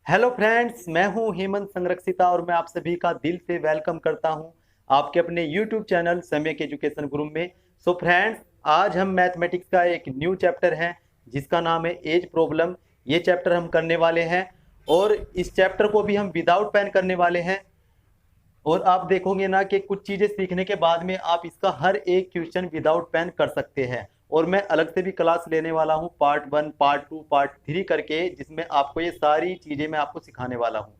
Hello friends, मैं हूं हेमंत संरक्षिता और मैं आप सभी का दिल से वेलकम करता हूं आपके अपने यूट्यूब चैनल सम्यक एजुकेशन ग्रुप में। सो फ्रेंड्स, आज हम मैथमेटिक्स का एक न्यू चैप्टर है जिसका नाम है एज प्रॉब्लम। ये चैप्टर हम करने वाले हैं और इस चैप्टर को भी हम विदाउट पेन करने वाले हैं। और आप देखोगे ना कि कुछ चीजें सीखने के बाद में आप इसका हर एक क्वेश्चन विदाउट पेन कर सकते हैं। और मैं अलग से भी क्लास लेने वाला हूँ, पार्ट 1, पार्ट 2, पार्ट 3 करके, जिसमें आपको ये सारी चीजें मैं आपको सिखाने वाला हूँ।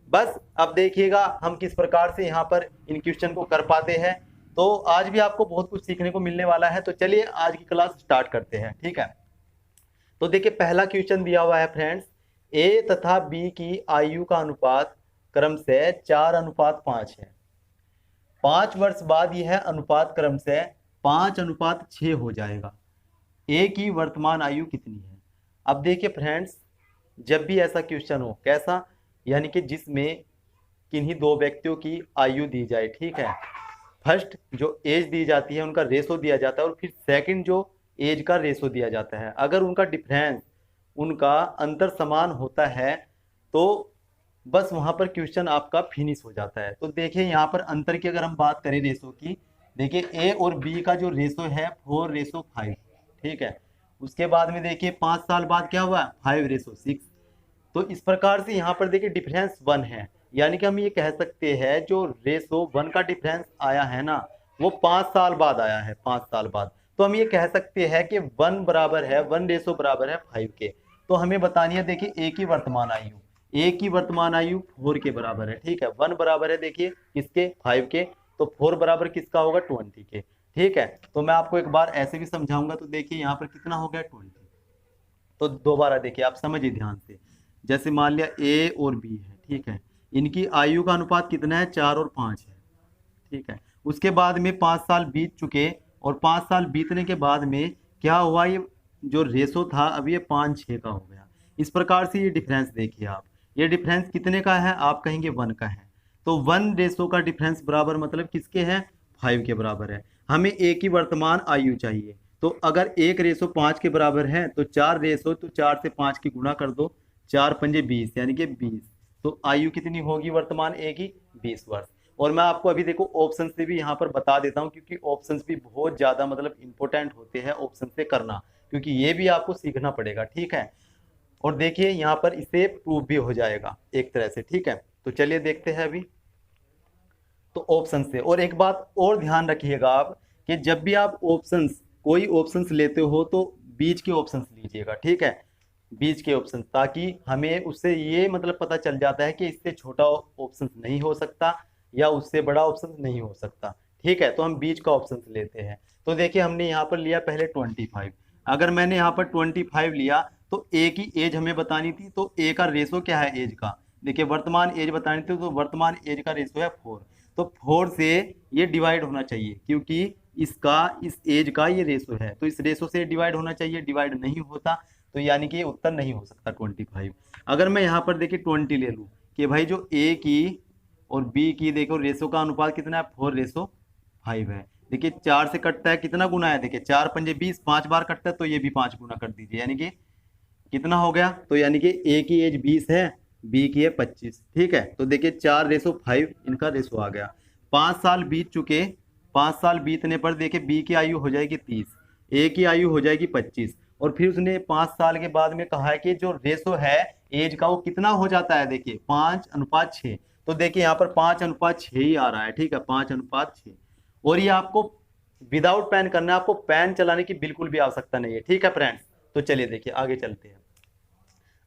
बस अब देखिएगा हम किस प्रकार से यहाँ पर इन क्वेश्चन को कर पाते हैं। तो आज भी आपको बहुत कुछ सीखने को मिलने वाला है। तो चलिए आज की क्लास स्टार्ट करते हैं, ठीक है। तो देखिए पहला क्वेश्चन दिया हुआ है फ्रेंड्स, ए तथा बी की आयु का अनुपात क्रम से 4:5 है। 5 वर्ष बाद यह अनुपात क्रम से 5:6 हो जाएगा। ए की वर्तमान आयु कितनी है? अब देखिए फ्रेंड्स, जब भी ऐसा क्वेश्चन हो, कैसा, यानी कि जिसमें किन्हीं दो व्यक्तियों की आयु दी जाए, ठीक है। फर्स्ट जो एज दी जाती है उनका रेशो दिया जाता है और फिर सेकंड जो एज का रेशो दिया जाता है। अगर उनका डिफरेंस, उनका अंतर समान होता है तो बस वहां पर क्वेश्चन आपका फिनिश हो जाता है। तो देखिए यहाँ पर अंतर की अगर हम बात करें रेशो की, देखिए ए और बी का जो रेशो है 4:5, ठीक है। उसके बाद में देखिए 5 साल बाद क्या हुआ, 5:6। तो इस प्रकार से यहाँ पर देखिए डिफरेंस 1 है, यानी कि हम ये कह सकते हैं जो रेशो 1 का डिफरेंस आया है ना, वो 5 साल बाद आया है, 5 साल बाद। तो हम ये कह सकते हैं कि 1 बराबर है, 1 रेशो बराबर है 5 के। तो हमें बतानी है देखिए ए की वर्तमान आयु। ए की वर्तमान आयु 4 के बराबर है, ठीक है। 1 बराबर है देखिए किसके, 5 के। तो 4 बराबर किसका होगा, 20 के, ठीक है। तो मैं आपको एक बार ऐसे भी समझाऊंगा। तो देखिए यहाँ पर कितना हो गया, 20। तो दोबारा देखिए, आप समझिए ध्यान से। जैसे मान लिया ए और बी है, ठीक है। इनकी आयु का अनुपात कितना है, 4 और 5 है, ठीक है। उसके बाद में 5 साल बीत चुके और 5 साल बीतने के बाद में क्या हुआ, ये जो रेशो था अब ये 5:6 का हो गया। इस प्रकार से ये डिफरेंस देखिए आप, ये डिफरेंस कितने का है, आप कहेंगे 1 का है। तो 1 रेशो का डिफरेंस बराबर मतलब किसके है, 5 के बराबर है। हमें ए की वर्तमान आयु चाहिए। तो अगर 1:5 के बराबर है तो 4 रेशो, तो 4 से 5 की गुणा कर दो, 4×5 = 20, यानी कि 20। तो आयु कितनी होगी वर्तमान ए की, 20 वर्ष। और मैं आपको अभी देखो ऑप्शन से भी यहाँ पर बता देता हूँ, क्योंकि ऑप्शन भी बहुत ज्यादा मतलब इंपॉर्टेंट होते हैं ऑप्शन से करना, क्योंकि ये भी आपको सीखना पड़ेगा, ठीक है। और देखिए यहाँ पर इसे प्रूव भी हो जाएगा एक तरह से, ठीक है। तो चलिए देखते हैं अभी। तो ऑप्शन से, और एक बात और ध्यान रखिएगा आप, कि जब भी आप ऑप्शंस, कोई ऑप्शंस लेते हो तो बीच के ऑप्शंस लीजिएगा, ठीक है। बीच के ऑप्शन, ताकि हमें उससे ये मतलब पता चल जाता है कि इससे छोटा ऑप्शन नहीं हो सकता या उससे बड़ा ऑप्शन नहीं हो सकता, ठीक है। तो हम बीच का ऑप्शन लेते हैं। तो देखिए हमने यहाँ पर लिया पहले 25। अगर मैंने यहाँ पर 25 लिया तो ए की एज हमें बतानी थी, तो ए का रेशो क्या है एज का, देखिए वर्तमान एज बतानी थी, तो वर्तमान एज का रेशो है 4। तो 4 से ये डिवाइड होना चाहिए, क्योंकि इसका इस एज का ये रेशो है, तो इस रेशो से डिवाइड होना चाहिए, डिवाइड नहीं होता, तो यानी कि ये उत्तर नहीं हो सकता 25। अगर मैं यहाँ पर देखिए 20 ले लूँ, कि भाई जो ए की और बी की देखो रेशो का अनुपात कितना है, 4:5 है। देखिए 4 से कटता है, कितना गुना है, देखिए 4×5 = 20, 5 बार कटता है, तो ये भी 5 गुना कर दीजिए, यानी कि कितना हो गया। तो यानी कि ए की एज 20 है, बी की है 25, ठीक है। तो देखिए 4:5 इनका रेशो आ गया। 5 साल बीत चुके, 5 साल बीतने पर देखिए बी की आयु हो जाएगी 30, ए की आयु हो जाएगी 25। और फिर उसने 5 साल के बाद में कहा है कि जो रेशो है एज का वो कितना हो जाता है, देखिए 5:6। तो देखिए यहाँ पर 5:6 ही आ रहा है, ठीक है, 5:6। और ये आपको विदाउट पेन करना है, आपको पेन चलाने की बिल्कुल भी आवश्यकता नहीं है, ठीक है फ्रेंड्स। तो चलिए देखिए आगे चलते हैं।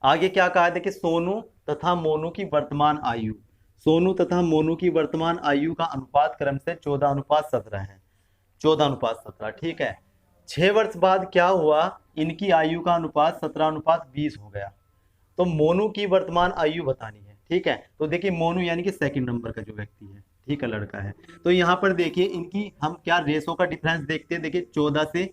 आगे क्या कहा है, देखिए सोनू तथा मोनू की वर्तमान आयु, सोनू तथा मोनू की वर्तमान आयु का अनुपात क्रम से 14:17 है, 14:17, ठीक है। 6 वर्ष बाद क्या हुआ, इनकी आयु का अनुपात 17:20 हो गया। तो मोनू की वर्तमान आयु बतानी है, ठीक है। तो देखिए मोनू यानी कि सेकंड नंबर का जो व्यक्ति है, ठीक है, लड़का है। तो यहाँ पर देखिए इनकी हम क्या रेशो का डिफरेंस देखते हैं, देखिए 14 से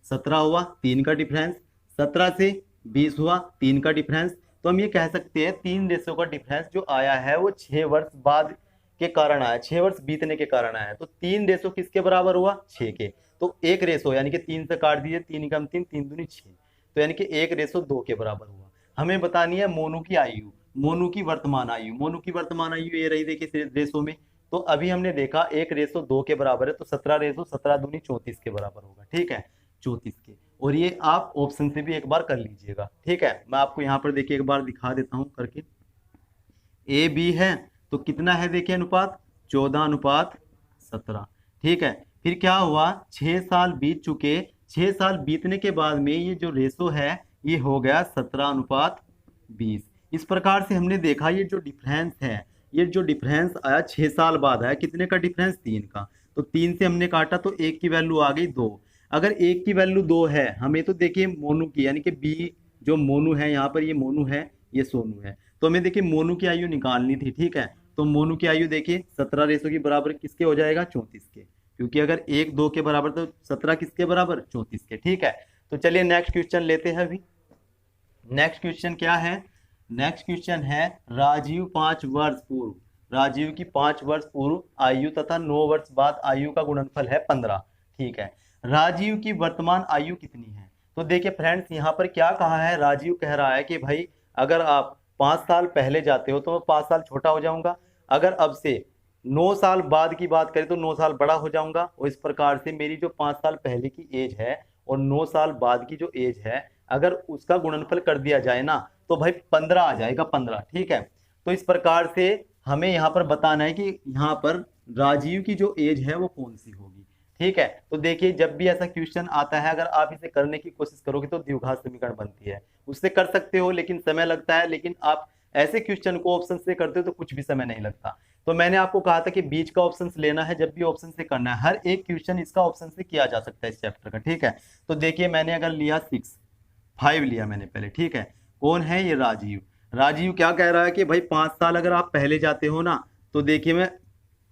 17 हुआ, 3 का डिफरेंस, 17 से 20 हुआ, 3 का डिफरेंस। तो हम ये कह सकते हैं 3 रेशो का डिफरेंस जो आया है वो 6 वर्ष बाद के कारण आया, 6 वर्ष बीतने के कारण आया। तो 3 रेशो किसके बराबर हुआ, 6 के। तो एक रेशो यानी कि 3 से काट दीजिए, 3 × 3 = 3, 3 × 2 = 6, तो यानी कि 1:2 के बराबर हुआ। हमें बतानी है मोनू की आयु, मोनू की वर्तमान आयु। मोनू की वर्तमान आयु ये रही देखिए रेसो में। तो अभी हमने देखा 1:2 के बराबर है, तो 17:17 दूनी 34 के बराबर होगा, ठीक है, 34 के। और ये आप ऑप्शन से भी एक बार कर लीजिएगा, ठीक है। मैं आपको यहाँ पर देखिए एक बार दिखा देता हूँ करके। ए बी है तो कितना है देखिए अनुपात, 14:17, ठीक है। फिर क्या हुआ, 6 साल बीत चुके, 6 साल बीतने के बाद में ये जो रेशो है ये हो गया 17:20। इस प्रकार से हमने देखा ये जो डिफरेंस है, ये जो डिफरेंस आया 6 साल बाद आया, कितने का डिफरेंस, 3 का। तो 3 से हमने काटा तो एक की वैल्यू आ गई 2। अगर एक की वैल्यू 2 है, हमें तो देखिए मोनू की यानी कि बी जो मोनू है, यहाँ पर ये मोनू है ये सोनू है, तो हमें देखिए मोनू की आयु निकालनी थी, ठीक है। तो मोनू की आयु देखिए 17 के बराबर किसके हो जाएगा, 34 के, क्योंकि अगर 1:2 के बराबर तो 17 किसके बराबर, 34 के, ठीक है। तो चलिए नेक्स्ट क्वेश्चन लेते हैं अभी। नेक्स्ट क्वेश्चन क्या है, नेक्स्ट क्वेश्चन है राजीव 5 वर्ष पूर्व, राजीव की 5 वर्ष पूर्व आयु तथा 9 वर्ष बाद आयु का गुणनफल है 15, ठीक है। राजीव की वर्तमान आयु कितनी है। तो देखिए फ्रेंड्स यहाँ पर क्या कहा है, राजीव कह रहा है कि भाई अगर आप 5 साल पहले जाते हो तो मैं 5 साल छोटा हो जाऊंगा, अगर अब से 9 साल बाद की बात करें तो 9 साल बड़ा हो जाऊंगा, और इस प्रकार से मेरी जो 5 साल पहले की एज है और 9 साल बाद की जो एज है, अगर उसका गुणनफल कर दिया जाए ना तो भाई 15 आ जाएगा, 15, ठीक है। तो इस प्रकार से हमें यहाँ पर बताना है कि यहाँ पर राजीव की जो एज है वो कौन सी होगी, ठीक है। तो देखिए जब भी ऐसा क्वेश्चन आता है, अगर आप इसे करने की कोशिश करोगे तो द्विघात समीकरण बनती है, उससे कर सकते हो लेकिन समय लगता है, लेकिन आप ऐसे क्वेश्चन को ऑप्शन से करते हो तो कुछ भी समय नहीं लगता। तो मैंने आपको कहा था कि बीच का ऑप्शन लेना है, जब भी ऑप्शन से करना है, हर एक क्वेश्चन इसका ऑप्शन से किया जा सकता है इस चैप्टर का, ठीक है। तो देखिए मैंने अगर लिया 5 लिया मैंने पहले, ठीक है। कौन है ये, राजीव। राजीव क्या कह रहा है कि भाई 5 साल अगर आप पहले जाते हो ना, तो देखिए मैं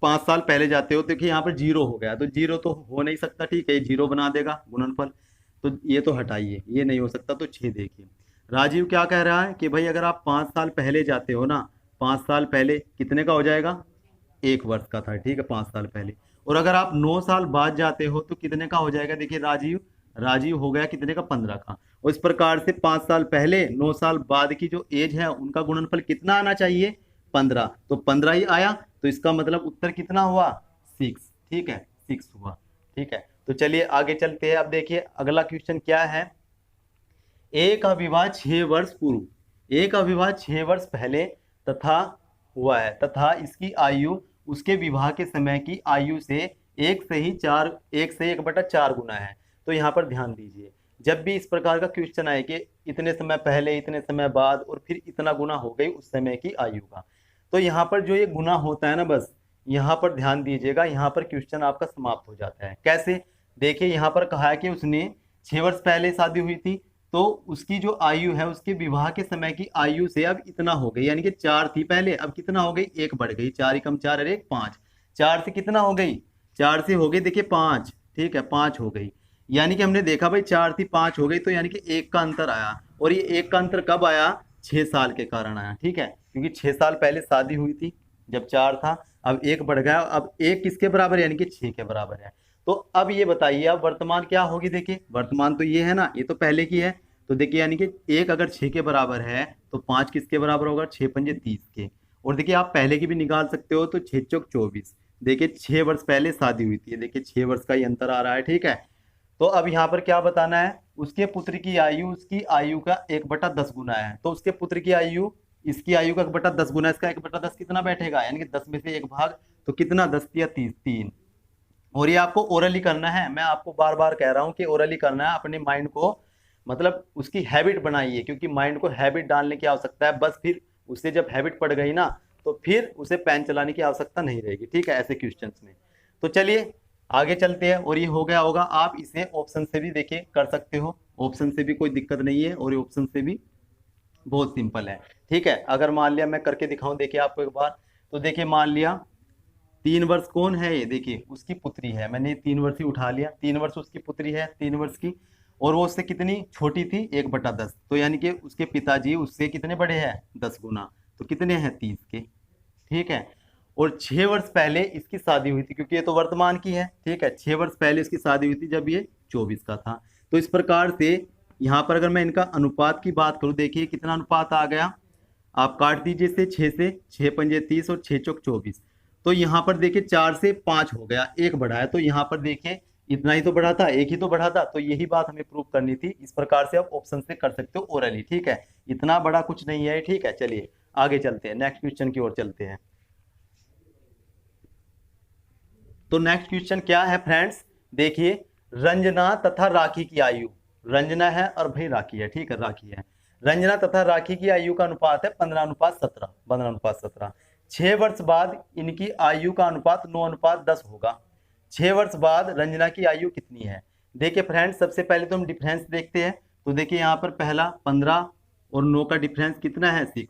5 साल पहले जाते हो, देखिए यहाँ पर 0 हो गया, तो 0 तो हो नहीं सकता, ठीक है, ये 0 बना देगा गुणनफल, तो ये तो हटाइए, ये नहीं हो सकता, तो 6 देखिए। राजीव क्या कह रहा है कि भाई अगर आप 5 साल पहले जाते हो ना, 5 साल पहले कितने का हो जाएगा, 1 वर्ष का था, ठीक है, 5 साल पहले। और अगर आप 9 साल बाद जाते हो तो कितने का हो जाएगा, देखिए राजीव, राजीव हो गया कितने का, 15 का। और इस प्रकार से 5 साल पहले 9 साल बाद की जो एज है उनका गुणनफल कितना आना चाहिए, 15, तो 15 ही आया, तो इसका मतलब उत्तर कितना हुआ, 6, ठीक है, 6 हुआ, ठीक है। तो चलिए आगे चलते हैं। अब देखिए अगला क्वेश्चन क्या है, ए का विवाह 6 वर्ष पूर्व, ए का विवाह 6 वर्ष पहले तथा हुआ है, तथा इसकी आयु उसके विवाह के समय की आयु से 1 से 1/4 गुना है। तो यहाँ पर ध्यान दीजिए, जब भी इस प्रकार का क्वेश्चन आए कि इतने समय पहले, इतने समय बाद और फिर इतना गुना हो गई उस समय की आयु का, तो यहाँ पर जो ये गुना होता है ना, बस यहाँ पर ध्यान दीजिएगा, यहाँ पर क्वेश्चन आपका समाप्त हो जाता है। कैसे, देखिए यहाँ पर कहा है कि उसने 6 वर्ष पहले शादी हुई थी, तो उसकी जो आयु है उसके विवाह के समय की आयु से अब इतना हो गई, यानी कि 4 थी पहले, अब कितना हो गई, 1 बढ़ गई, 4 एकम 4 और 1 5, 4 से कितना हो गई, 4 से हो गई देखिए 5, ठीक है, 5 हो गई। यानी कि हमने देखा भाई 4 थी 5 हो गई, तो यानी कि 1 का अंतर आया, और ये 1 का अंतर कब आया, 6 साल के कारण आया, ठीक है, क्योंकि 6 साल पहले शादी हुई थी जब 4 था, अब 1 बढ़ गया, अब 1 किसके बराबर है, यानी कि 6 के बराबर है। तो अब ये बताइए अब वर्तमान क्या होगी, देखिए वर्तमान तो ये है ना, ये तो पहले की है, तो देखिए यानी कि 1 अगर 6 के बराबर है तो 5 किसके बराबर होगा, 6 पंजे 30 के। और देखिए आप पहले की भी निकाल सकते हो, तो 6 चौक 24, देखिए 6 वर्ष पहले शादी हुई थी, देखिए 6 वर्ष का ही अंतर आ रहा है, ठीक है। तो अब यहाँ पर क्या बताना है, उसके पुत्र की आयु उसकी आयु का 1/10 गुना है, तो उसके पुत्र की आयु इसकी आयु का 1/10 गुना, इसका 1/10 कितना बैठेगा, यानी कि 10 में से 1 भाग, तो कितना, 10 या 30, 3। और ये आपको ओरली करना है, मैं आपको बार बार कह रहा हूँ कि ओरली करना है, अपने माइंड को मतलब उसकी हैबिट बनाइए, क्योंकि माइंड को हैबिट डालने की आवश्यकता है, बस फिर उससे जब हैबिट पड़ गई ना तो फिर उसे पेन चलाने की आवश्यकता नहीं रहेगी, ठीक है, ऐसे क्वेश्चंस में। तो चलिए आगे चलते हैं, और ये हो गया होगा, आप इसे ऑप्शन से भी देखिए कर सकते हो, ऑप्शन से भी कोई दिक्कत नहीं है, और ये ऑप्शन से भी बहुत सिंपल है, ठीक है। अगर मान लिया मैं करके दिखाऊं, देखिए आपको एक बार, तो देखिए मान लिया 3 वर्ष कौन है ये, देखिए उसकी पुत्री है, मैंने 3 वर्ष ही उठा लिया, 3 वर्ष उसकी पुत्री है, 3 वर्ष की, और वो उससे कितनी छोटी थी, 1/10, तो यानी कि उसके पिताजी उससे कितने बड़े हैं, 10 गुना, तो कितने हैं, 30 के, ठीक है। और 6 वर्ष पहले इसकी शादी हुई थी, क्योंकि ये तो वर्तमान की है, ठीक है, 6 वर्ष पहले इसकी शादी हुई थी जब ये 24 का था। तो इस प्रकार से यहाँ पर अगर मैं इनका अनुपात की बात करूँ, देखिए कितना अनुपात आ गया, आप काट दीजिए से 6 से, 6 पंजे 30 और 6 चौक 24। तो यहाँ पर देखिए 4 से 5 हो गया, एक बढ़ा है, तो यहाँ पर देखिए इतना ही तो बढ़ा था, एक ही तो बढ़ा था, तो यही बात हमें प्रूव करनी थी। इस प्रकार से आप ऑप्शन से कर सकते हो ओरली, ठीक है, इतना बड़ा कुछ नहीं है, ठीक है। चलिए आगे चलते हैं, नेक्स्ट क्वेश्चन की ओर चलते हैं। तो नेक्स्ट क्वेश्चन क्या है फ्रेंड्स, देखिए रंजना तथा राखी की आयु, रंजना है और भाई राखी है, ठीक है, राखी है। रंजना तथा राखी की आयु का अनुपात है 15:17, 15:17। 6 वर्ष बाद इनकी आयु का अनुपात 9:10 होगा। 6 वर्ष बाद रंजना की आयु कितनी है? देखिए फ्रेंड्स, सबसे पहले तो हम डिफरेंस देखते हैं। तो देखिए यहाँ पर पहला 15 और 9 का डिफरेंस कितना है 6,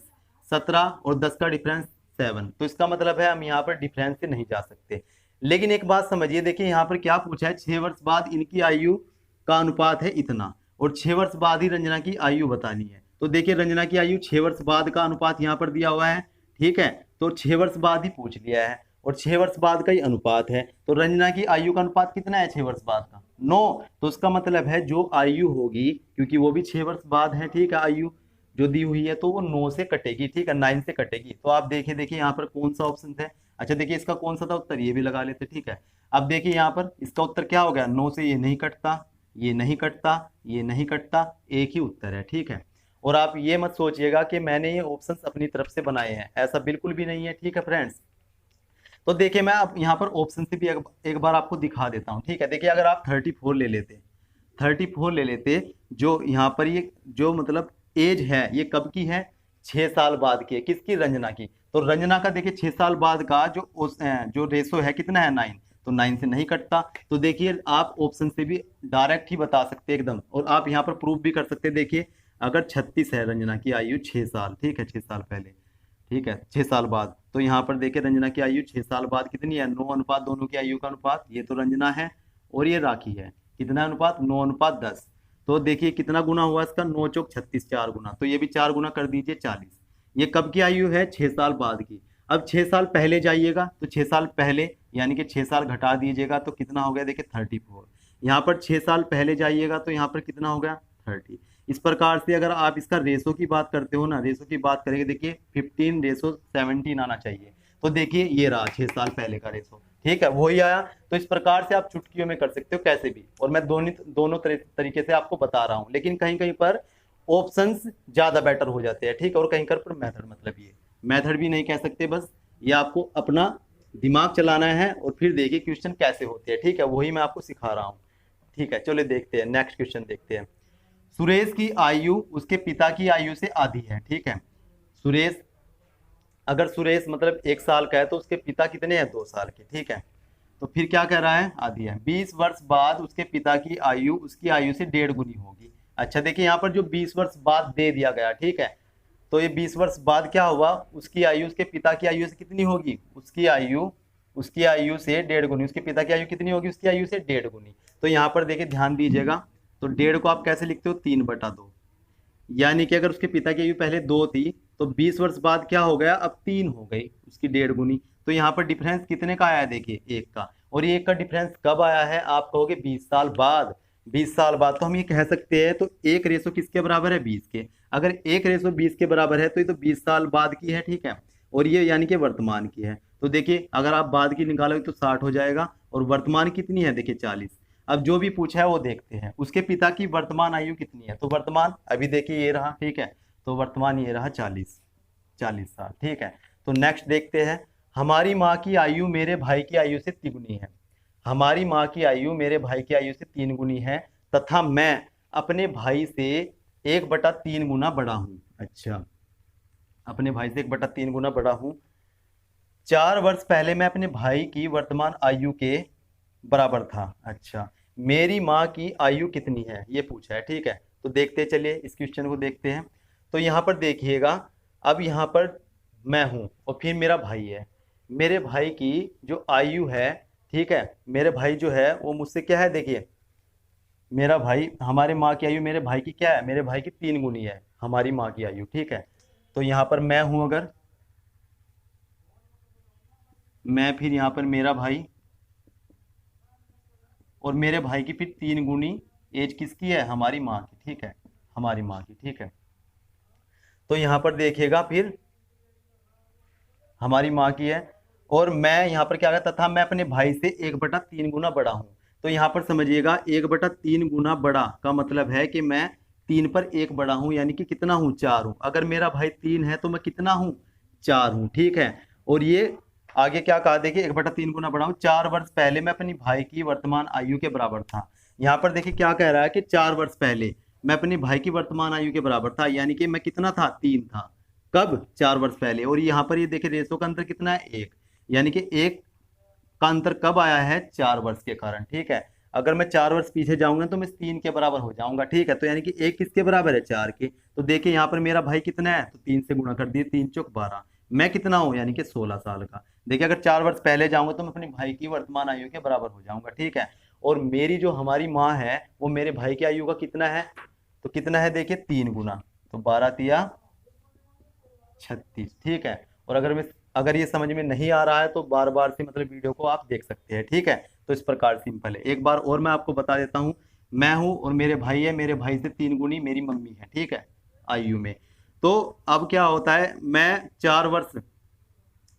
17 और 10 का डिफरेंस 7। तो इसका मतलब है हम यहाँ पर डिफरेंस से नहीं जा सकते। लेकिन एक बात समझिए, देखिए यहाँ पर क्या पूछा है, 6 वर्ष बाद इनकी आयु का अनुपात है इतना, और 6 वर्ष बाद ही रंजना की आयु बतानी है। तो देखिए रंजना की आयु 6 वर्ष बाद का अनुपात यहाँ पर दिया हुआ है, ठीक है, तो 6 वर्ष बाद ही पूछ लिया है, और 6 वर्ष बाद का ही अनुपात है। तो रंजना की आयु का अनुपात कितना है 6 वर्ष बाद का? 9। तो उसका मतलब है जो आयु होगी, क्योंकि वो भी 6 वर्ष बाद है, ठीक है, आयु जो दी हुई है, तो वो 9 से कटेगी, ठीक है, 9 से कटेगी। तो आप देखिए यहाँ पर कौन सा ऑप्शन है। अच्छा देखिए इसका कौन सा था उत्तर, ये भी लगा लेते, ठीक है। अब देखिए यहाँ पर इसका उत्तर क्या हो गया, 9 से ये नहीं कटता, ये नहीं कटता, ये नहीं कटता, एक ही उत्तर है, ठीक है। और आप ये मत सोचिएगा कि मैंने ये ऑप्शंस अपनी तरफ से बनाए हैं, ऐसा बिल्कुल भी नहीं है, ठीक है फ्रेंड्स। तो देखिए मैं अब यहाँ पर ऑप्शन से भी एक बार आपको दिखा देता हूँ, ठीक है। देखिए अगर आप 34 ले लेते, 34 ले लेते, जो यहाँ पर ये जो मतलब एज है, ये कब की है, 6 साल बाद की है, किसकी, रंजना की। तो रंजना का देखिए 6 साल बाद का जो रेशो है कितना है 9, तो 9 से नहीं कटता। तो देखिए आप ऑप्शन से भी डायरेक्ट ही बता सकते हैं एकदम, और आप यहाँ पर प्रूफ भी कर सकते हैं। देखिए अगर 36 है रंजना की आयु 6 साल, ठीक है, 6 साल पहले, ठीक है, 6 साल बाद, तो यहाँ पर देखिए रंजना की आयु 6 साल बाद कितनी है, 9 अनुपात, दोनों की आयु का अनुपात, ये तो रंजना है और ये राखी है, कितना अनुपात, 9:10। तो देखिए कितना गुना हुआ इसका, 9 चौक 36, 4 गुना, तो ये भी 4 गुना कर दीजिए 40। ये कब की आयु है, 6 साल बाद की। अब 6 साल पहले जाइएगा, तो 6 साल पहले यानी कि 6 साल घटा दीजिएगा, तो कितना हो गया, देखिए 34। यहाँ पर 6 साल पहले जाइएगा, तो यहाँ पर कितना हो गया, 30। इस प्रकार से अगर आप इसका रेशो की बात करते हो ना, रेशो की बात करेंगे, देखिए 15:17 आना चाहिए। तो देखिए ये रहा 6 साल पहले का रेशो, ठीक है, वही आया। तो इस प्रकार से आप चुटकियों में कर सकते हो कैसे भी, और मैं दोनों तरीके से आपको बता रहा हूँ। लेकिन कहीं कहीं पर ऑप्शंस ज्यादा बेटर हो जाते हैं, ठीक है, और कहीं कहीं पर मेथड, मतलब ये मेथड भी नहीं कह सकते, बस ये आपको अपना दिमाग चलाना है, और फिर देखिए क्वेश्चन कैसे होते हैं, ठीक है, वही मैं आपको सिखा रहा हूँ, ठीक है। चलो देखते हैं, नेक्स्ट क्वेश्चन देखते हैं। सुरेश की आयु उसके पिता की आयु से आधी है, ठीक है। सुरेश, अगर सुरेश मतलब 1 साल का है, तो उसके पिता कितने हैं, 2 साल के, ठीक है। तो फिर क्या कह रहा है, आधी है। 20 वर्ष बाद उसके पिता की आयु उसकी आयु से 1.5 गुनी होगी। अच्छा देखिए यहाँ पर जो 20 वर्ष बाद दे दिया गया, ठीक है, तो ये 20 वर्ष बाद क्या हुआ, उसकी आयु उसके पिता की आयु से कितनी होगी, उसकी आयु से 1.5 गुनी, उसके पिता की आयु कितनी होगी, उसकी आयु से 1.5 गुनी। तो यहाँ पर देखिए ध्यान दीजिएगा, तो 1.5 को आप कैसे लिखते हो, 3/2, यानी कि अगर उसके पिता की आयु पहले 2 थी, तो 20 वर्ष बाद क्या हो गया, अब 3 हो गई, उसकी 1.5 गुनी। तो यहाँ पर डिफरेंस कितने का आया है, देखिए 1 का, और ये 1 का डिफरेंस कब आया है, आप कहोगे 20 साल बाद। 20 साल बाद तो हम ये कह सकते हैं, तो 1 रेशो किसके बराबर है, 20 के। अगर 1 रेशो 20 के बराबर है, तो ये तो 20 साल बाद की है, ठीक है, और ये यानी कि वर्तमान की है। तो देखिए अगर आप बाद की निकालोगे तो 60 हो जाएगा, और वर्तमान कितनी है, देखिए 40। अब जो भी पूछा है वो देखते हैं, उसके पिता की वर्तमान आयु कितनी है, तो वर्तमान अभी देखिए ये रहा, ठीक है, तो वर्तमान ये रहा 40 साल, ठीक है। तो नेक्स्ट देखते हैं, हमारी माँ की आयु मेरे भाई की आयु से 3 गुनी है। हमारी माँ की आयु मेरे भाई की आयु से 3 गुनी है, तथा मैं अपने भाई से 1/3 गुना बड़ा हूँ। अच्छा, अपने भाई से 1/3 गुना बड़ा हूँ। 4 वर्ष पहले मैं अपने भाई की वर्तमान आयु के बराबर था। अच्छा, मेरी माँ की आयु कितनी है, ये पूछा है, ठीक है। तो देखते चलिए इस क्वेश्चन को देखते हैं। तो यहाँ पर देखिएगा, अब यहाँ पर मैं हूँ और फिर मेरा भाई है। मेरे भाई की जो आयु है, ठीक है, मेरे भाई जो है वो मुझसे क्या है, देखिए मेरा भाई, हमारे माँ की आयु मेरे भाई की क्या है, मेरे भाई की 3 गुनी है हमारी माँ की आयु, ठीक है। तो यहाँ पर मैं हूँ, अगर मैं, फिर यहाँ पर मेरा भाई, और मेरे भाई की फिर 3 गुनी एज किसकी है, हमारी माँ की, ठीक है, हमारी माँ की, ठीक है। तो यहाँ पर देखिएगा फिर हमारी माँ की है, और मैं यहाँ पर क्या करता था, मैं अपने भाई से 1/3 गुना बड़ा हूँ। तो यहाँ पर समझिएगा 1/3 गुना बड़ा का मतलब है कि मैं 3/1 बड़ा हूँ, यानी कि कितना हूँ, 4 हूँ। अगर मेरा भाई 3 है तो मैं कितना हूँ, 4 हूँ, ठीक है। और ये आगे क्या कहा, देखिए 1/3 गुना बड़ा हूँ, 4 वर्ष पहले मैं अपनी भाई की वर्तमान आयु के बराबर था। यहाँ पर देखिए क्या कह रहा है कि 4 वर्ष पहले मैं अपने भाई की वर्तमान आयु के बराबर था, यानी कि मैं कितना था, 3 था। कब, 4 वर्ष पहले। और यहाँ पर ये देखिए रेशो का अंतर कितना है, 1, यानी कि 1 का अंतर कब आया है, 4 वर्ष के कारण, ठीक है। अगर मैं 4 वर्ष पीछे जाऊंगा तो मैं 3 के बराबर हो जाऊंगा, ठीक है। तो यानी कि 1 किसके बराबर है, 4 के। तो देखिए यहाँ पर मेरा भाई कितना है, तो 3 से गुणा कर दिए, 3 चौक 12। मैं कितना हूँ, यानी कि 16 साल का। देखिए अगर 4 वर्ष पहले जाऊंगा तो मैं अपने भाई की वर्तमान आयु के बराबर हो जाऊंगा, ठीक है। और मेरी जो हमारी माँ है वो मेरे भाई की आयु का कितना है, तो कितना है, देखिए 3 गुना। तो 12 तिया 36, ठीक है। और अगर ये समझ में नहीं आ रहा है तो बार बार से मतलब वीडियो को आप देख सकते हैं, ठीक है। तो इस प्रकार सिंपल है। एक बार और मैं आपको बता देता हूँ, मैं हूं और मेरे भाई है, मेरे भाई से 3 गुनी मेरी मम्मी है, ठीक है, आयु में। तो अब क्या होता है, मैं 4 वर्ष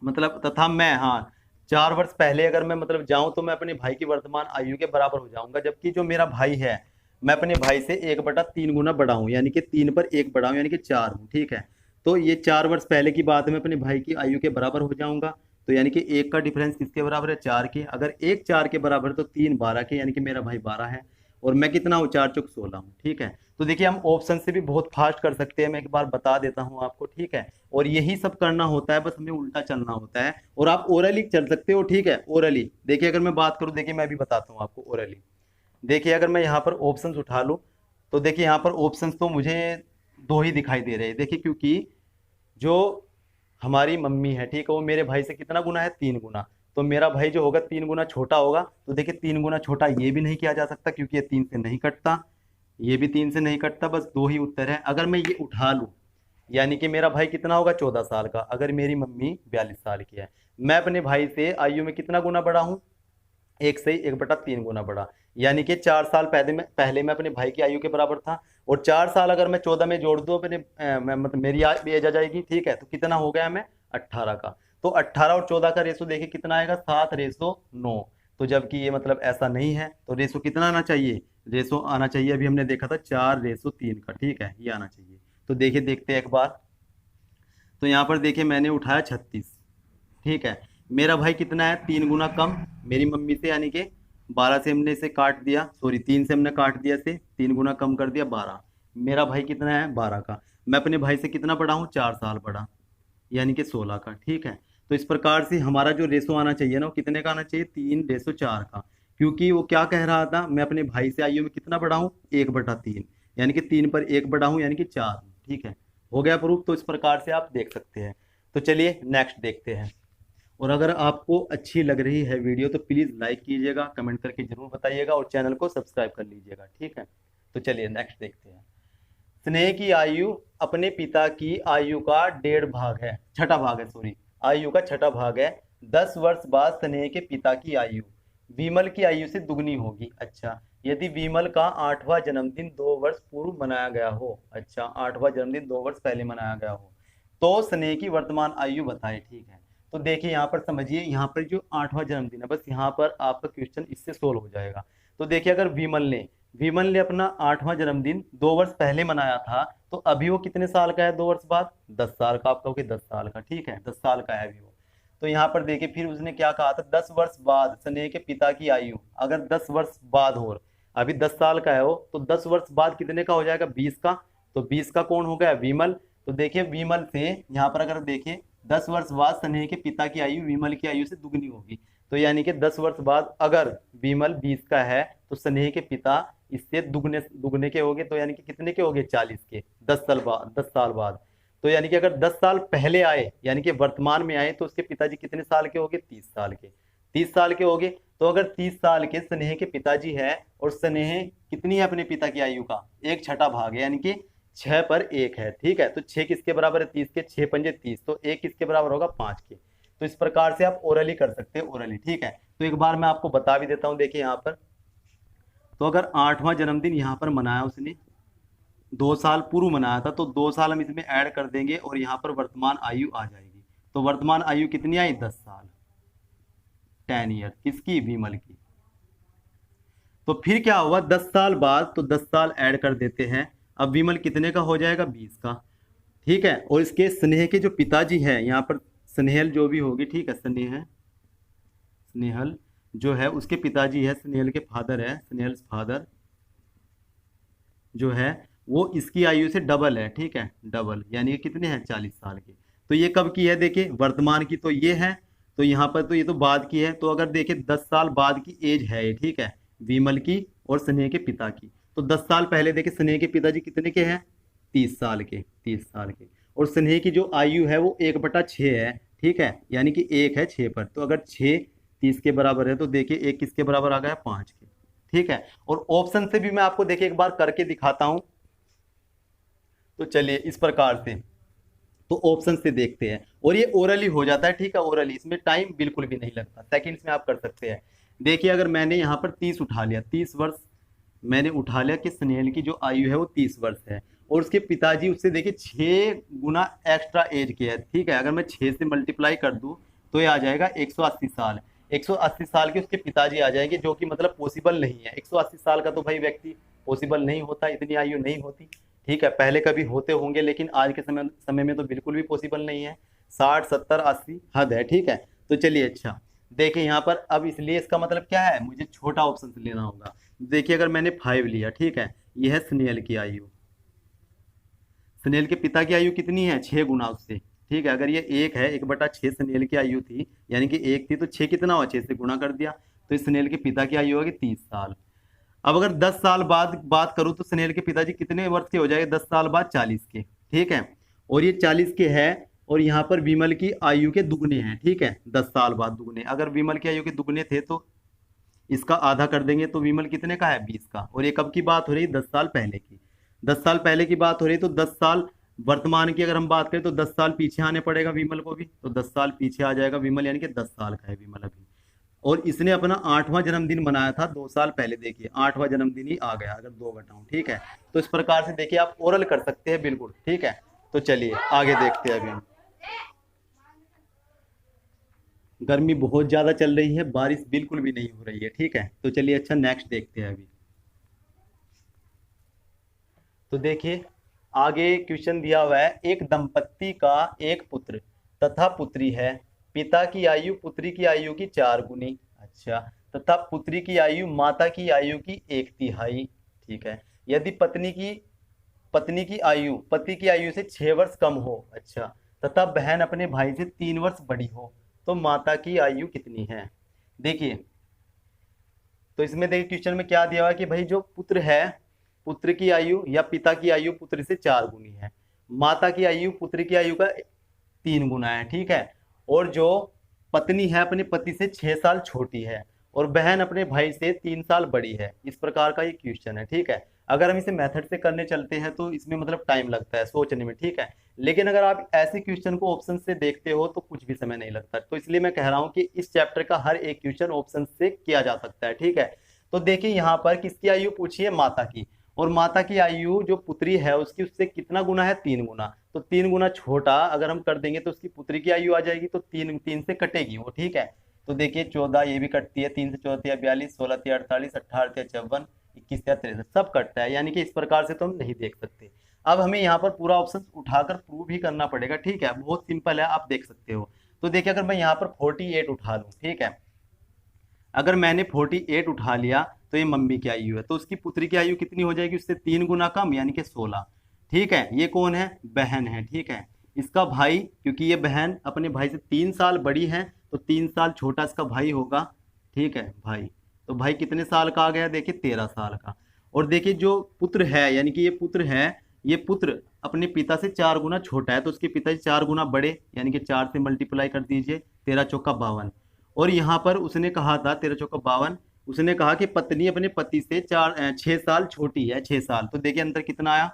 मतलब तथा मैं, हाँ, 4 वर्ष पहले अगर मैं मतलब जाऊं तो मैं अपने भाई की वर्तमान आयु के बराबर हो जाऊंगा। जबकि जो मेरा भाई है, मैं अपने भाई से 1/3 गुना बड़ा हूं, यानी कि 3/1 बड़ा हूं, यानी कि 4 हूं, ठीक है। तो ये 4 वर्ष पहले की बात है, मैं अपने भाई की आयु के बराबर हो जाऊंगा। तो यानी कि 1 का डिफरेंस किसके बराबर है, 4 के। अगर 1 4 के बराबर है तो 3 12 के, यानी कि मेरा भाई 12 है। और मैं कितना हूँ, 4 चौक 16 हूँ, ठीक है। तो देखिए हम ऑप्शन से भी बहुत फास्ट कर सकते हैं, मैं एक बार बता देता हूँ आपको, ठीक है। और यही सब करना होता है, बस हमें उल्टा चलना होता है। और आप ओरली चल सकते हो, ठीक है, ओरली। देखिए अगर मैं बात करूँ, देखिए मैं भी बताता हूँ आपको ओरली। देखिए अगर मैं यहाँ पर ऑप्शंस उठा लूँ तो देखिए यहाँ पर ऑप्शंस तो मुझे दो ही दिखाई दे रहे हैं। देखिए क्योंकि जो हमारी मम्मी है, ठीक है, वो मेरे भाई से कितना गुना है, 3 गुना। तो मेरा भाई जो होगा 3 गुना छोटा होगा। तो देखिए 3 गुना छोटा ये भी नहीं किया जा सकता क्योंकि ये 3 से नहीं कटता, ये भी 3 से नहीं कटता, बस दो ही उत्तर है। अगर मैं ये उठा लूं, यानी कि मेरा भाई कितना होगा, 14 साल का। अगर मेरी मम्मी 42 साल की है, मैं अपने भाई से आयु में कितना गुना बड़ा हूँ, 1 से 1/3 गुना बड़ा। यानी कि 4 साल पहले मैं अपने भाई की आयु के बराबर था। और 4 साल अगर मैं 14 में जोड़ दूं अपने मतलब मेरी एज आ जाएगी, ठीक है। तो कितना हो गया, मैं 18 का। तो 18 और 14 का रेशो देखिए कितना आएगा, 7:9। तो जबकि ये मतलब ऐसा नहीं है, तो रेशो कितना आना चाहिए, रेशो आना चाहिए, अभी हमने देखा था 4:3 का, ठीक है, ये आना चाहिए। तो देखिए देखते हैं एक बार। तो यहाँ पर देखिए मैंने उठाया 36, ठीक है। मेरा भाई कितना है, 3 गुना कम मेरी मम्मी से, यानी कि 12 से हमने इसे काट दिया, सॉरी 3 से हमने काट दिया, इसे 3 गुना कम कर दिया, 12। मेरा भाई कितना है, 12 का। मैं अपने भाई से कितना बड़ा हूँ, 4 साल बड़ा, यानी कि 16 का, ठीक है। तो इस प्रकार से हमारा जो रेशो आना चाहिए ना, वो कितने का आना चाहिए, 3:4 का। क्योंकि वो क्या कह रहा था, मैं अपने भाई से आयु में कितना बड़ा हूँ, 1/3, यानी कि 3/1 बड़ा हूँ, यानी कि 4 हूँ, ठीक है। हो गया प्रूफ। तो इस प्रकार से आप देख सकते हैं। तो चलिए नेक्स्ट देखते हैं। और अगर आपको अच्छी लग रही है वीडियो तो प्लीज़ लाइक कीजिएगा, कमेंट करके जरूर बताइएगा और चैनल को सब्सक्राइब कर लीजिएगा, ठीक है। तो चलिए नेक्स्ट देखते हैं। स्नेह की आयु अपने पिता की आयु का 1.5 भाग है, छठा भाग है, सॉरी, आयु का छठा भाग है। 10 वर्ष बाद स्नेह के पिता की आयु विमल की आयु से दुगनी होगी। अच्छा, यदि विमल का 8वां जन्मदिन 2 वर्ष पूर्व मनाया गया हो, अच्छा 8वां जन्मदिन 2 वर्ष पहले मनाया गया हो, तो स्नेह की वर्तमान आयु बताए, ठीक है। तो देखिए यहाँ पर समझिए, यहाँ पर जो 8वां जन्मदिन है, बस यहाँ पर आपका क्वेश्चन इससे सोल्व हो जाएगा। तो देखिए अगर विमल ने अपना 8वां जन्मदिन 2 वर्ष पहले मनाया था, तो अभी वो कितने साल का है, 2 वर्ष बाद 10 साल का। आप कहोगे 10 साल का, ठीक है, 10 साल का है अभी वो। तो यहाँ पर देखिए फिर उसने क्या कहा था, 10 वर्ष बाद स्नेह के पिता की आयु, अगर 10 वर्ष बाद हो, अभी 10 साल का है वो, तो 10 वर्ष बाद कितने का हो जाएगा, 20 का। तो 20 का कौन हो गया, विमल। तो देखिए विमल से यहाँ पर अगर देखिए 10 वर्ष बाद स्नेह के पिता की आयु विमल की आयु से दुगनी होगी। तो यानी कि 10 वर्ष बाद अगर विमल 20 का है तो स्नेह के पिता इससे दुगने दुगने के होंगे। तो यानी कि कितने के होंगे, 40 के, 10 साल बाद। तो यानी कि अगर 10 साल पहले आए, यानी कि वर्तमान में आए, तो उसके पिताजी कितने साल के होंगे, 30 साल के, 30 साल के होंगे। तो अगर 30 साल के स्नेह के पिताजी है और स्नेह कितनी है अपने पिता की आयु का, 1/6 भाग है, यानी कि 6/1 है, ठीक है। तो 6 किसके बराबर है, 30 के, 6×5 = 30, तो 1 किसके बराबर होगा, 5 के। तो इस प्रकार से आप ओरली कर सकते हैं, ओरली, ठीक है। तो एक बार मैं आपको बता भी देता हूं, देखिए यहाँ पर तो अगर 8वां जन्मदिन यहाँ पर मनाया उसने, 2 साल पूर्व मनाया था, तो 2 साल हम इसमें ऐड कर देंगे और यहाँ पर वर्तमान आयु आ जाएगी। तो वर्तमान आयु कितनी आई? 10 साल, 10 ईयर। किसकी? विमल की। तो फिर क्या हुआ 10 साल बाद, तो 10 साल ऐड कर देते हैं। अब विमल कितने का हो जाएगा? 20 का। ठीक है। और इसके स्नेह के जो पिताजी हैं यहाँ पर, स्नेहल जो भी होगी, ठीक है, स्नेहल जो है उसके पिताजी है, स्नेहल के फादर है, स्नेहल फादर जो है वो इसकी आयु से डबल है। ठीक है, डबल, यानी कि कितने हैं? 40 साल के। तो ये कब की है? देखिए वर्तमान की तो ये है, तो यहाँ पर तो ये तो बाद की है। तो अगर देखें 10 साल बाद की एज है ये, ठीक है, विमल की और स्नेह के पिता की। तो 10 साल पहले देखिए स्नेह के पिताजी कितने के हैं? 30 साल के, 30 साल के। और स्नेह की जो आयु है वो 1/6 है। ठीक है, यानी कि 1 है 6 पर। तो अगर 6 30 के बराबर है, तो देखिए 1 किसके बराबर आ गया? 5 के। ठीक है। और ऑप्शन से भी मैं आपको देखिए एक बार करके दिखाता हूं। तो चलिए इस प्रकार से, तो ऑप्शन से देखते हैं, और ये ओरली हो जाता है। ठीक है, ओरली, इसमें टाइम बिल्कुल भी नहीं लगता, सेकंड्स में आप कर सकते हैं। देखिए अगर मैंने यहाँ पर 30 उठा लिया, 30 वर्ष मैंने उठा लिया कि स्नेहल की जो आयु है वो 30 वर्ष है, और उसके पिताजी उससे देखिए 6 गुना एक्स्ट्रा एज के है। ठीक है, अगर मैं 6 से मल्टीप्लाई कर दूं तो ये आ जाएगा 180 साल। 180 साल के उसके पिताजी आ जाएंगे, जो कि मतलब पॉसिबल नहीं है। 180 साल का तो भाई व्यक्ति पॉसिबल नहीं होता, इतनी आयु नहीं होती। ठीक है, पहले कभी होते होंगे, लेकिन आज के समय में तो बिल्कुल भी पॉसिबल नहीं है। 60 70 80 हद है। ठीक है, तो चलिए अच्छा देखिए यहाँ पर, अब इसलिए इसका मतलब क्या है? मुझे छोटा ऑप्शन से लेना होगा। देखिए अगर मैंने 5 लिया, ठीक है, यह है स्नेहल की आयु। स्नेहल के पिता की आयु कितनी है? 6 गुना उससे। ठीक है, अगर ये 1 है, 1/6 स्नेहल की आयु थी, यानी कि 1 थी, तो 6 कितना हुआ? 6 से गुणा कर दिया, तो इस स्नेहल के पिता की आयु होगी 30 साल। अब अगर 10 साल बाद बात करूं तो स्नेहल के पिताजी कितने वर्ष के हो जाएंगे? 10 साल बाद 40 के। ठीक है, और ये 40 के है, और यहाँ पर विमल की आयु के दुगने हैं। ठीक है, 10 साल बाद दुगने, अगर विमल की आयु के दुगने थे तो इसका आधा कर देंगे, तो विमल कितने का है? 20 का। और ये कब की बात हो रही है? 10 साल पहले की। 10 साल पहले की बात हो रही है, तो 10 साल वर्तमान की अगर हम बात करें तो 10 साल पीछे आने पड़ेगा विमल को भी, तो 10 साल पीछे आ जाएगा विमल, यानी कि 10 साल का है विमल अभी। और इसने अपना 8वां जन्मदिन मनाया था 2 साल पहले। देखिए 8वां जन्मदिन ही आ गया अगर 2 घटाऊं। ठीक है, तो इस प्रकार से देखिए आप ओरल कर सकते हैं बिल्कुल। ठीक है, तो चलिए आगे देखते हैं। अभी हम, गर्मी बहुत ज्यादा चल रही है, बारिश बिल्कुल भी नहीं हो रही है। ठीक है, तो चलिए अच्छा नेक्स्ट देखते हैं। अभी तो देखिए आगे क्वेश्चन दिया हुआ है, एक दंपत्ति का एक पुत्र तथा पुत्री है, पिता की आयु पुत्री की आयु की 4 गुनी। अच्छा, तथा पुत्री की आयु माता की आयु की 1/3। ठीक है, यदि पत्नी की आयु पति की आयु से 6 वर्ष कम हो, अच्छा, तथा बहन अपने भाई से 3 वर्ष बड़ी हो, तो माता की आयु कितनी है? देखिए, तो इसमें देखिए क्वेश्चन में क्या दिया हुआ है कि भाई जो पुत्र है, पुत्र की आयु या पिता की आयु पुत्र से 4 गुनी है, माता की आयु पुत्र की आयु का 3 गुना है। ठीक है, और जो पत्नी है अपने पति से 6 साल छोटी है, और बहन अपने भाई से 3 साल बड़ी है। इस प्रकार का ये क्वेश्चन है। ठीक है, अगर हम इसे मेथड से करने चलते हैं तो इसमें मतलब टाइम लगता है सोचने में। ठीक है, लेकिन अगर आप ऐसे क्वेश्चन को ऑप्शन से देखते हो तो कुछ भी समय नहीं लगता। तो इसलिए मैं कह रहा हूं कि इस चैप्टर का हर एक क्वेश्चन ऑप्शन से किया जा सकता है। ठीक है, तो देखिए यहाँ पर किसकी आयु पूछी है? माता की। और माता की आयु जो पुत्री है उसकी उससे कितना गुना है? 3 गुना। तो 3 गुना छोटा अगर हम कर देंगे तो उसकी पुत्री की आयु आ जाएगी, तो 3 से कटेगी वो। ठीक है, तो देखिए 14 ये भी कटती है, 3 से 14 42, 16 48, 18 54, 21 63, सब कटता है, यानी कि इस प्रकार से तो हम नहीं देख सकते। अब हमें यहाँ पर पूरा ऑप्शन उठाकर प्रूव भी करना पड़ेगा। ठीक है, बहुत सिंपल है, आप देख सकते हो। तो देखिए अगर मैं यहाँ पर 48 उठा लूँ, ठीक है, अगर मैंने 48 उठा लिया तो ये मम्मी की आयु है, तो उसकी पुत्री की आयु कितनी हो जाएगी? उससे 3 गुना कम, यानी कि 16। ठीक है, ये कौन है? बहन है। ठीक है, इसका भाई, क्योंकि ये बहन अपने भाई से 3 साल बड़ी है, तो 3 साल छोटा इसका भाई होगा। ठीक है, भाई, तो भाई कितने साल का आ गया? देखिए 13 साल का। और देखिए जो पुत्र है, यानी कि ये पुत्र है, ये पुत्र अपने पिता से 4 गुना छोटा है, तो उसके पिताजी 4 गुना बड़े, यानी कि 4 से मल्टीप्लाई कर दीजिए, 13 चौका 52। और यहाँ पर उसने कहा था 13 चौका 52, उसने कहा कि पत्नी अपने पति से 6 साल छोटी है, 6 साल। तो देखिए अंतर कितना आया?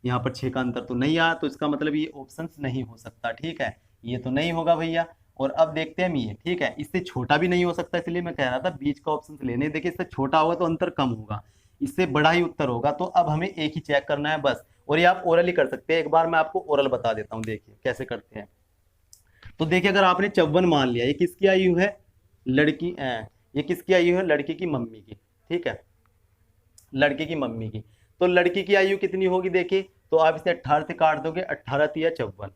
यहाँ पर 6 का अंतर तो नहीं आया, तो इसका मतलब ये ऑप्शन नहीं हो सकता। ठीक है, ये तो नहीं होगा भैया। और अब देखते हैं हम ये, ठीक है, इससे छोटा भी नहीं हो सकता, इसलिए मैं कह रहा था बीच का ऑप्शन लेने। देखिए इससे छोटा होगा तो अंतर कम होगा, इससे बड़ा ही उत्तर होगा। तो अब हमें एक ही चेक करना है बस, और ये आप ओरल ही कर सकते हैं। एक बार मैं आपको ओरल बता देता हूँ, देखिए कैसे करते हैं। तो देखिए अगर आपने 54 मान लिया, ये किसकी आयु है, लड़की ये किसकी आयु है, लड़की की मम्मी की, ठीक है, लड़के की मम्मी की। तो लड़की की आयु कितनी होगी, देखिए तो आप इसे 18 से काट दोगे, 18 तिया 54,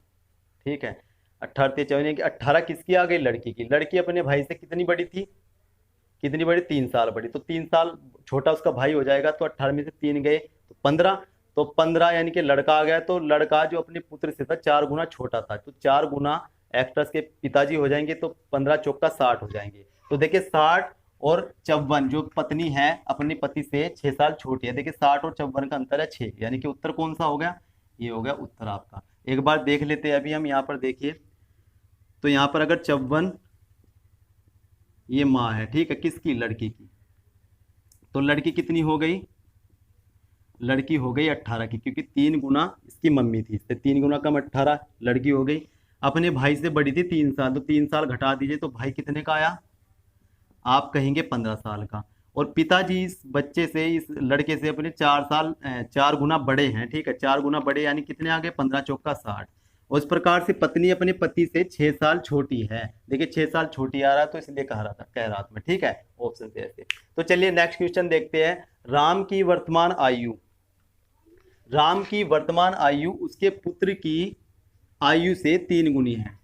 ठीक है, 18 तिया 54, कि 18 किसकी आ गई, लड़की की। लड़की अपने भाई से कितनी बड़ी थी, कितनी बड़ी, 3 साल बड़ी, तो 3 साल छोटा उसका भाई हो जाएगा, तो 18 में से 3 गए तो 15, तो 15 यानी कि लड़का आ गया। तो लड़का जो अपने पुत्र से था 4 गुना छोटा था, तो 4 गुना एक्ट्रेस के पिताजी हो जाएंगे, तो 15 चौका 60 हो जाएंगे। तो देखिए 60 और 54, जो पत्नी है अपने पति से 6 साल छोटी है, देखिए 60 और 54 का अंतर है 6, यानी कि उत्तर कौन सा हो गया, ये हो गया उत्तर आपका। एक बार देख लेते हैं अभी हम यहाँ पर, देखिए तो यहाँ पर अगर 54 ये माँ है, ठीक है, किसकी, लड़की की, तो लड़की कितनी हो गई, लड़की हो गई 18 की, क्योंकि 3 गुना इसकी मम्मी थी, इससे 3 गुना कम 18, लड़की हो गई। अपने भाई से बड़ी थी 3 साल, तो 3 साल घटा दीजिए, तो भाई कितने का आया, आप कहेंगे 15 साल का। और पिताजी इस बच्चे से, इस लड़के से अपने 4 साल 4 गुना बड़े हैं, ठीक है, 4 गुना बड़े, यानी कितने आ गए, 15 चौका 60। और इस प्रकार से पत्नी अपने पति से 6 साल छोटी है, देखिए 6 साल छोटी आ रहा है, तो इसलिए कह रहा था मैं, ठीक है, ऑप्शन से ऐसे। तो चलिए नेक्स्ट क्वेश्चन देखते हैं। राम की वर्तमान आयु, राम की वर्तमान आयु उसके पुत्र की आयु से 3 गुनी है।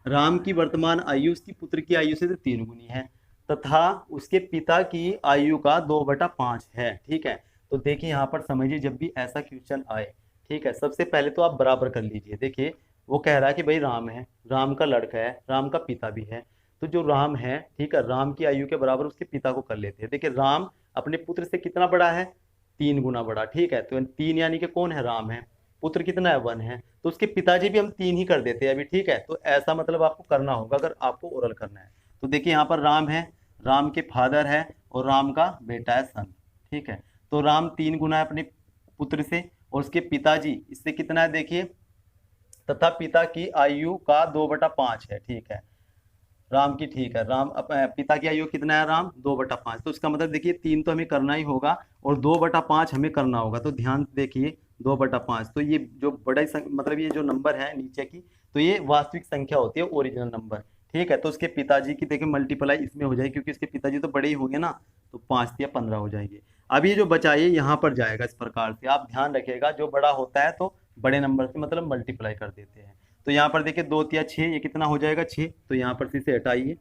राम की वर्तमान आयु उसकी पुत्र की आयु से 3 गुनी है, तथा उसके पिता की आयु का 2/5 है, ठीक है। तो देखिए यहाँ पर समझिए, जब भी ऐसा क्वेश्चन आए, ठीक है, सबसे पहले तो आप बराबर कर लीजिए। देखिए वो कह रहा है कि भाई राम है, राम का लड़का है, राम का पिता भी है, तो जो राम है, ठीक है, राम की आयु के बराबर उसके पिता को कर लेते हैं। देखिए राम अपने पुत्र से कितना बड़ा है, 3 गुना बड़ा, ठीक है, तो 3 यानी कि कौन है, राम है, पुत्र कितना है, 1 है, तो उसके पिताजी भी हम 3 ही कर देते हैं अभी, ठीक है। तो ऐसा मतलब आपको करना होगा अगर आपको ओरल करना है। तो देखिए यहाँ पर राम है, राम के फादर है, और राम का बेटा है सन, ठीक है। तो राम 3 गुना है अपने पुत्र से, और उसके पिताजी इससे कितना है, देखिए, तथा पिता की आयु का 2/5 है, ठीक है, राम की, ठीक है, पिता की आयु कितना है, राम 2/5, तो इसका मतलब देखिए 3 तो हमें करना ही होगा, और 2/5 हमें करना होगा। तो ध्यान से देखिए 2/5, तो ये जो मतलब ये जो नंबर है नीचे की, तो ये वास्तविक संख्या होती है, ओरिजिनल नंबर, ठीक है। तो उसके पिताजी की देखिए मल्टीप्लाई इसमें हो जाएगी, क्योंकि इसके पिताजी तो बड़े ही होंगे ना, तो 5 या 15 हो जाएंगे। अब ये जो बचा ये यहाँ पर जाएगा, इस प्रकार से आप ध्यान रखिएगा, जो बड़ा होता है तो बड़े नंबर से मतलब मल्टीप्लाई कर देते हैं। तो यहाँ पर देखिए 2 या 6, ये कितना हो जाएगा, 6, तो यहाँ पर से हटाइए,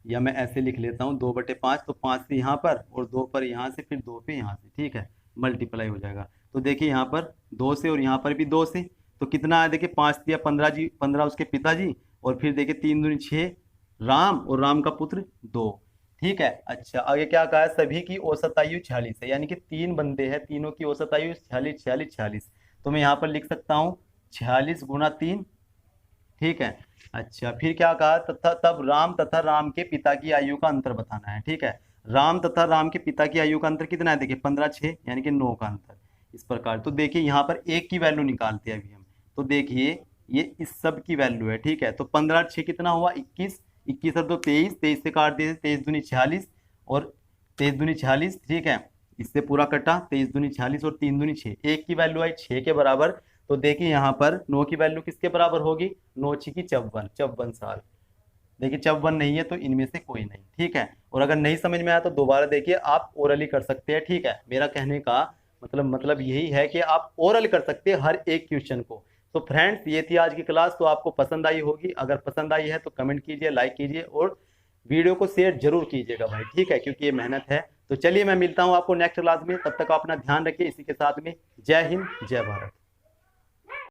या मैं ऐसे लिख लेता हूँ 2/5, तो 5 से यहाँ पर, और 2 पर यहाँ से, फिर 2 पे यहाँ से, ठीक है, मल्टीप्लाई हो जाएगा। तो देखिए यहाँ पर 2 से, और यहाँ पर भी 2 से, तो कितना है, देखिए 5 या 15 जी, 15 उसके पिताजी, और फिर देखिए 3 दूनी 6 राम, और राम का पुत्र 2, ठीक है। अच्छा आगे क्या कहा है, सभी की औसत आयु 46 है, यानी कि 3 बंदे हैं, तीनों की औसत आयु 46 46 46, तो मैं यहाँ पर लिख सकता हूँ 46 गुना 3, ठीक है। अच्छा फिर क्या कहा, तब राम तथा राम के पिता की आयु का अंतर बताना है, ठीक है। राम तथा राम के पिता की आयु का अंतर कितना है, देखिए 15 6, यानी कि 9 का अंतर, इस प्रकार। तो देखिए यहाँ पर एक की वैल्यू निकालते हैं अभी हम, तो देखिए ये इस सब की वैल्यू है, ठीक है। तो 15 6 कितना हुआ, 21, 21 और 2 23, 23 से काट दिए, 23 दूनी 46, और 23 दूनी 46, ठीक है, इससे पूरा कटा, 23 दूनी 46 और 3 दूनी 6, एक की वैल्यू आई 6 के बराबर। तो देखिए यहाँ पर 9 की वैल्यू किसके बराबर होगी, 9 6 की 54, 54 साल। देखिए 54 नहीं है तो इनमें से कोई नहीं, ठीक है। और अगर नहीं समझ में आया तो दोबारा देखिए, आप ओरली कर सकते हैं, ठीक है। मेरा कहने का मतलब यही है कि आप ओरल कर सकते हैं हर एक क्वेश्चन को। तो फ्रेंड्स ये थी आज की क्लास, तो आपको पसंद आई होगी, अगर पसंद आई है तो कमेंट कीजिए, लाइक कीजिए, और वीडियो को शेयर जरूर कीजिएगा भाई, ठीक है, क्योंकि ये मेहनत है। तो चलिए मैं मिलता हूँ आपको नेक्स्ट क्लास में, तब तक आप अपना ध्यान रखिए। इसी के साथ में जय हिंद जय भारत।